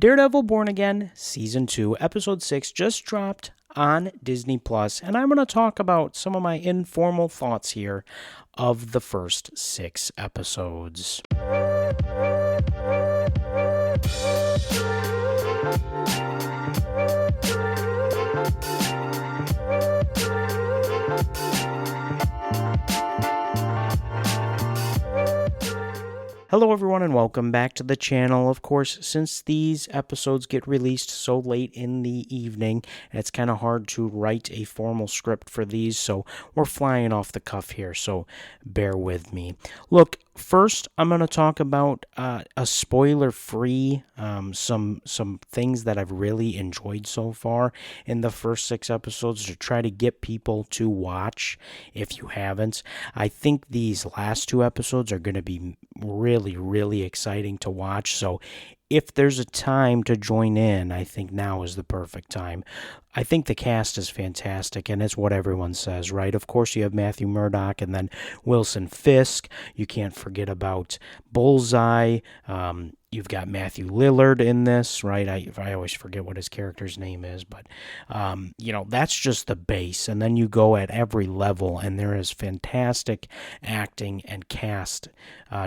Daredevil Born Again Season 2, Episode 6 just dropped on Disney Plus, and I'm going to talk about some of my informal thoughts here of the first 6 episodes. Hello everyone and welcome back to the channel. Of course, since these episodes get released so late in the evening, it's kind of hard to write a formal script for these, so we're flying off the cuff here, so bear with me. Look, first I'm going to talk about a spoiler-free, some things that I've really enjoyed so far in the first 6 episodes to try to get people to watch if you haven't. I think these last 2 episodes are going to be really exciting to watch. So if there's a time to join in, I think now is the perfect time. I think the cast is fantastic, and it's what everyone says, right? Of course, you have Matthew Murdock and then Wilson Fisk. You can't forget about Bullseye. You've got Matthew Lillard in this, right? I always forget what his character's name is, but, that's just the base. And then you go at every level, and there is fantastic acting and cast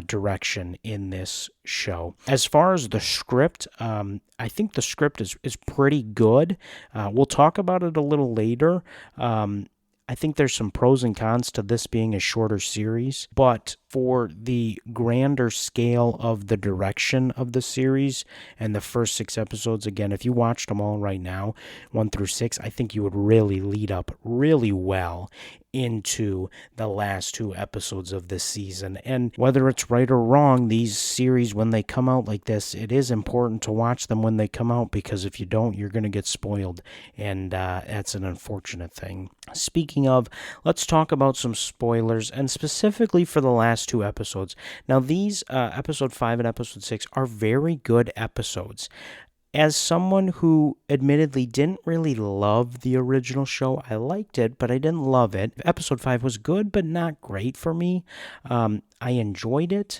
direction in this show. As far as the script, I think the script is pretty good. We'll talk about it a little later. I think there's some pros and cons to this being a shorter series, but for the grander scale of the direction of the series and the first 6 episodes, again, if you watched them all right now, 1 through 6, I think you would really lead up really well into the last 2 episodes of this season. And whether it's right or wrong, these series, when they come out like this, it is important to watch them when they come out, because if you don't, you're going to get spoiled, and that's an unfortunate thing. Speaking of, let's talk about some spoilers, and specifically for the last 2 episodes. Now, these episode 5 and episode 6 are very good episodes. As someone who admittedly didn't really love the original show, I liked it, but I didn't love it. Episode 5 was good, but not great for me. I enjoyed it,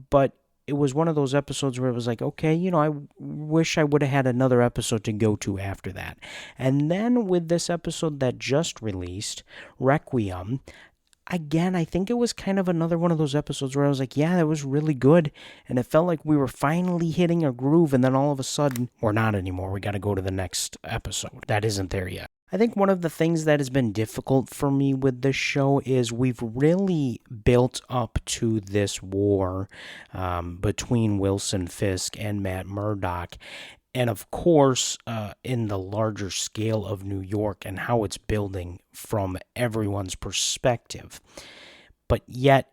but it was one of those episodes where it was like, okay, I wish I would have had another episode to go to after that. And then with this episode that just released, Requiem, again, I think it was kind of another one of those episodes where I was like, yeah, that was really good. And it felt like we were finally hitting a groove. And then all of a sudden, we're not anymore. We got to go to the next episode. That isn't there yet. I think one of the things that has been difficult for me with this show is we've really built up to this war between Wilson Fisk and Matt Murdock. And of course, in the larger scale of New York and how it's building from everyone's perspective. But yet,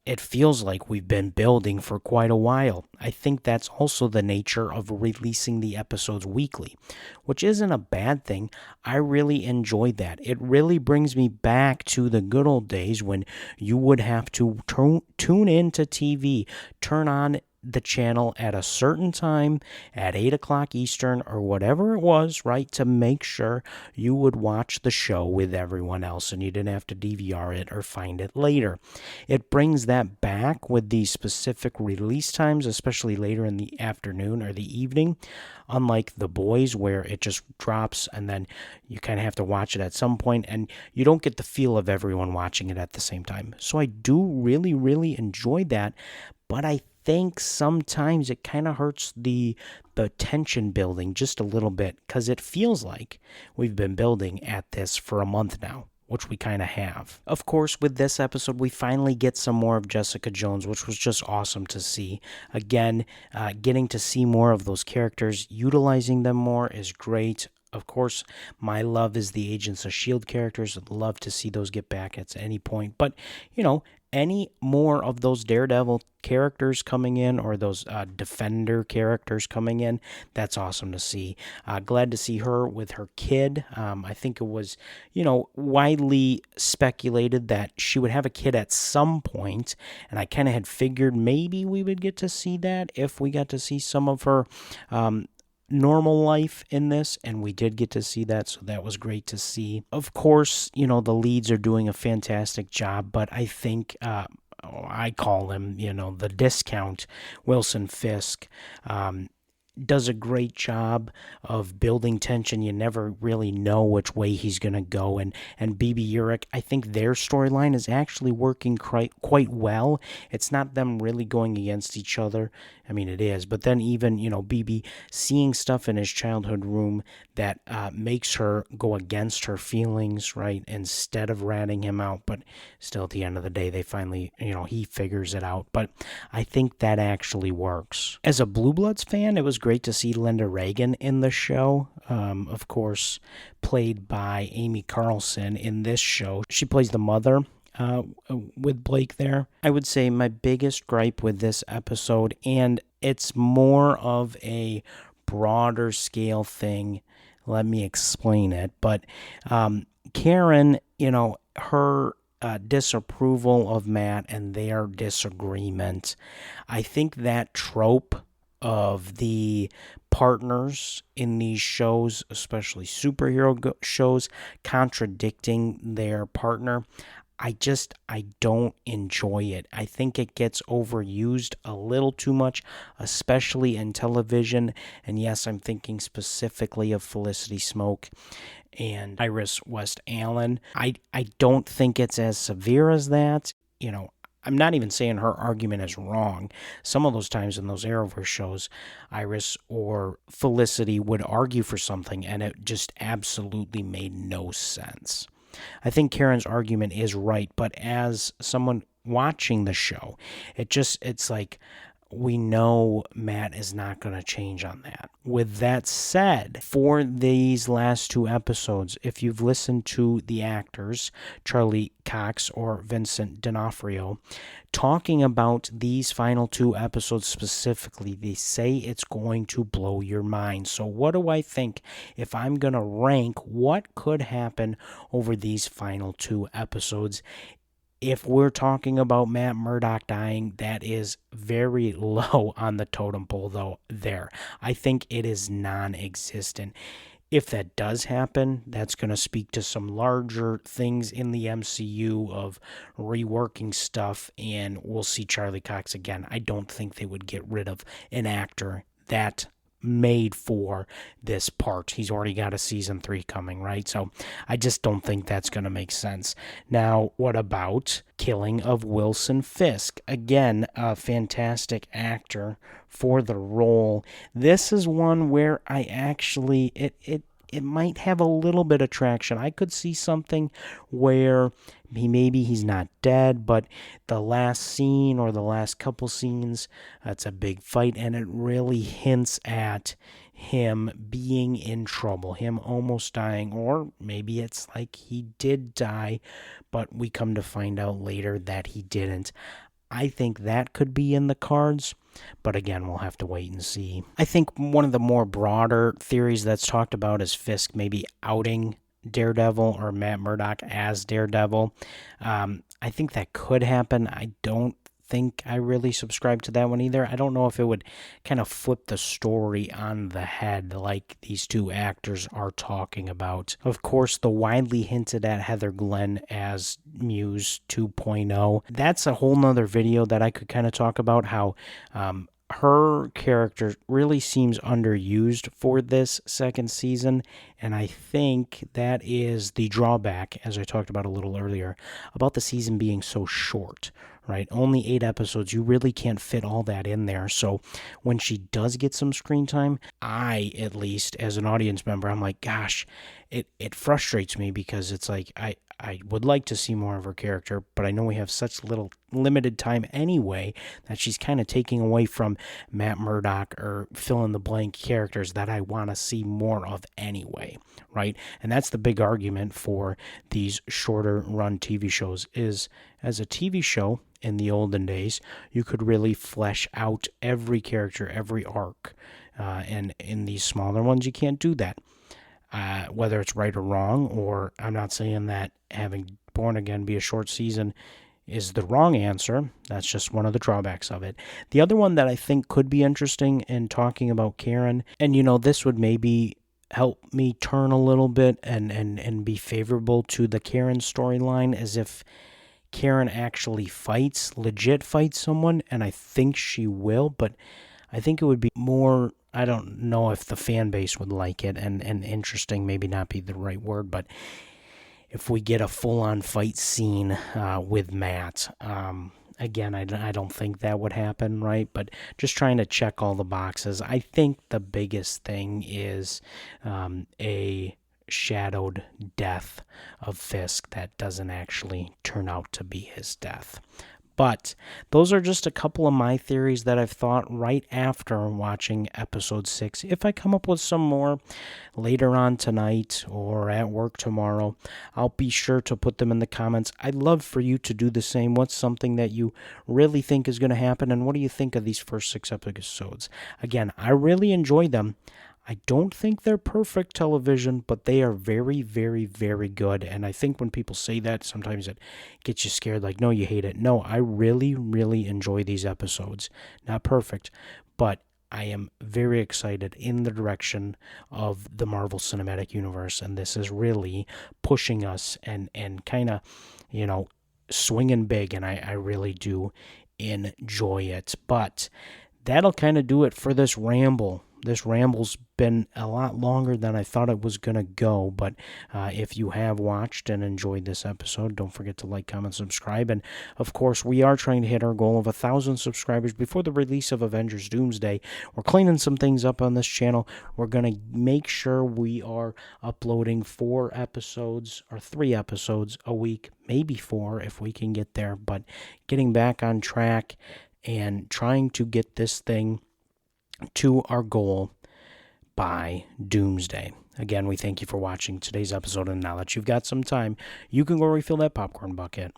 it feels like we've been building for quite a while. I think that's also the nature of releasing the episodes weekly, which isn't a bad thing. I really enjoy that. It really brings me back to the good old days when you would have to tune into TV, turn on the channel at a certain time at 8 o'clock Eastern or whatever it was, right, to make sure you would watch the show with everyone else and you didn't have to DVR it or find it later. It brings that back with these specific release times, especially later in the afternoon or the evening, unlike The Boys where it just drops and then you kind of have to watch it at some point and you don't get the feel of everyone watching it at the same time. So I do really enjoy that, but I think sometimes it kind of hurts the tension building just a little bit, because it feels like we've been building at this for a month now, which we kind of have. Of course, with this episode, we finally get some more of Jessica Jones, which was just awesome to see. Again, getting to see more of those characters, utilizing them more is great. Of course, my love is the Agents of S.H.I.E.L.D. characters. I'd love to see those get back at any point. But, any more of those Daredevil characters coming in or those Defender characters coming in, that's awesome to see. Glad to see her with her kid. I think it was, widely speculated that she would have a kid at some point, and I kind of had figured maybe we would get to see that if we got to see some of her normal life in this, and we did get to see that, so that was great to see. Of course, the leads are doing a fantastic job, but I think I call him, the discount Wilson Fisk. does a great job of building tension. You never really know which way he's going to go. And BB Urich, I think their storyline is actually working quite well. It's not them really going against each other. I mean, it is. But then even, BB seeing stuff in his childhood room that makes her go against her feelings, right, instead of ratting him out. But still, at the end of the day, they finally, he figures it out. But I think that actually works. As a Blue Bloods fan, it was great to see Linda Reagan in the show. Of course, played by Amy Carlson in this show. She plays the mother with Blake there. I would say my biggest gripe with this episode, and it's more of a broader scale thing. Let me explain it. But Karen, her disapproval of Matt and their disagreement, I think that trope of the partners in these shows, especially superhero shows, contradicting their partner, I don't enjoy it. I think it gets overused a little too much, especially in television. And yes, I'm thinking specifically of Felicity Smoke and Iris West Allen. I don't think it's as severe as that. I'm not even saying her argument is wrong. Some of those times in those Arrowverse shows, Iris or Felicity would argue for something, and it just absolutely made no sense. I think Karen's argument is right, but as someone watching the show, it's like, we know Matt is not going to change on that. With that said, for these last two episodes, if you've listened to the actors, Charlie Cox or Vincent D'Onofrio, talking about these final two episodes specifically, they say it's going to blow your mind. So what do I think if I'm going to rank what could happen over these final two episodes? If we're talking about Matt Murdock dying, that is very low on the totem pole, though, there. I think it is non-existent. If that does happen, that's going to speak to some larger things in the MCU of reworking stuff, and we'll see Charlie Cox again. I don't think they would get rid of an actor that made for this part. He's already got a season 3 coming, right? So I just don't think that's going to make sense. Now, what about killing of Wilson Fisk? Again, a fantastic actor for the role. This is one where I actually, it might have a little bit of traction. I could see something where maybe he's not dead, but the last scene or the last couple scenes, it's a big fight, and it really hints at him being in trouble, him almost dying, or maybe it's like he did die, but we come to find out later that he didn't. I think that could be in the cards, but again, we'll have to wait and see. I think one of the more broader theories that's talked about is Fisk maybe outing Daredevil or Matt Murdock as Daredevil. I think that could happen. I don't think I really subscribe to that one either. I don't know if it would kind of flip the story on the head like these two actors are talking about. Of course, the widely hinted at Heather Glenn as Muse 2.0. That's a whole nother video that I could kind of talk about how her character really seems underused for this second season, and I think that is the drawback, as I talked about a little earlier, about the season being so short, right? Only 8 episodes. You really can't fit all that in there. So when she does get some screen time, I, at least as an audience member, I'm like, gosh, it frustrates me because it's like I would like to see more of her character, but I know we have such little limited time anyway that she's kind of taking away from Matt Murdock or fill-in-the-blank characters that I want to see more of anyway, right? And that's the big argument for these shorter-run TV shows is, as a TV show in the olden days, you could really flesh out every character, every arc, and in these smaller ones, you can't do that. Whether it's right or wrong, or I'm not saying that having Born Again be a short season is the wrong answer. That's just one of the drawbacks of it. The other one that I think could be interesting in talking about Karen, and this would maybe help me turn a little bit and be favorable to the Karen storyline, as if Karen actually legit fights someone, and I think she will, but I think it would be more don't know if the fan base would like it, and interesting maybe not be the right word, but if we get a full-on fight scene with Matt. Again, I don't think that would happen, right? But just trying to check all the boxes. I think the biggest thing is a shadowed death of Fisk that doesn't actually turn out to be his death. But those are just a couple of my theories that I've thought right after watching episode 6. If I come up with some more later on tonight or at work tomorrow, I'll be sure to put them in the comments. I'd love for you to do the same. What's something that you really think is going to happen, and what do you think of these first 6 episodes? Again, I really enjoyed them. I don't think they're perfect television, but they are very, very, very good. And I think when people say that, sometimes it gets you scared, like, no, you hate it. No, I really, really enjoy these episodes. Not perfect, but I am very excited in the direction of the Marvel Cinematic Universe. And this is really pushing us and kind of, swinging big. And I really do enjoy it. But that'll kind of do it for this ramble. This ramble's been a lot longer than I thought it was going to go, but if you have watched and enjoyed this episode, don't forget to like, comment, subscribe, and of course, we are trying to hit our goal of 1,000 subscribers before the release of Avengers Doomsday. We're cleaning some things up on this channel. We're going to make sure we are uploading 3 episodes a week, maybe 4 if we can get there, but getting back on track and trying to get this thing to our goal by Doomsday. Again, we thank you for watching today's episode, and now that you've got some time, you can go refill that popcorn bucket.